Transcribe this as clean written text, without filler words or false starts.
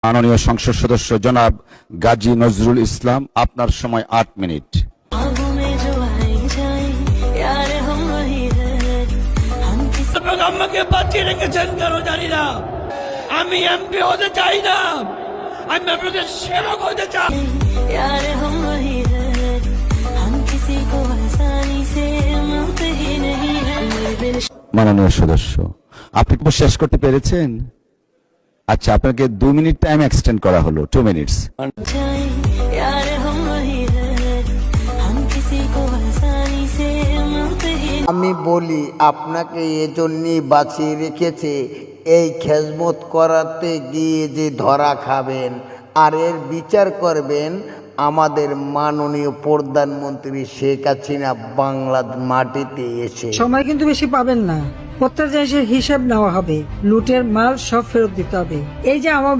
মাননীয় সংসদ সদস্য জনাব গাজী নজরুল ইসলাম, আপনার সময় 8 মিনিট। আমাকে বাঁচিয়ে রেখেছেন কেন জানি না। আমি এমপি হতে চাই না, আমি আপনাদের সেবক হতে চাই। মাননীয় সদস্য, আপনি কি শেষ করতে পেরেছেন? আচ্ছা, আপনাকে 2 মিনিট টাইম এক্সটেন্ড করা হলো, 2 মিনিটস। আমি বলি আপনাকে এজন্যই বাঁচিয়ে রেখেছে, এই খেজমত করাতে গিয়ে যে ধরা খাবেন আর এর বিচার করবেন আমাদের মাননীয় প্রধানমন্ত্রী শেখ হাসিনা বাংলার মাটিতে এসে। সময় কিন্তু বেশি পাবেন না, প্রত্যেক জিনিসের হিসাব নেওয়া হবে, লুটের মাল সব ফেরত দিতে হবে। এই যে আমার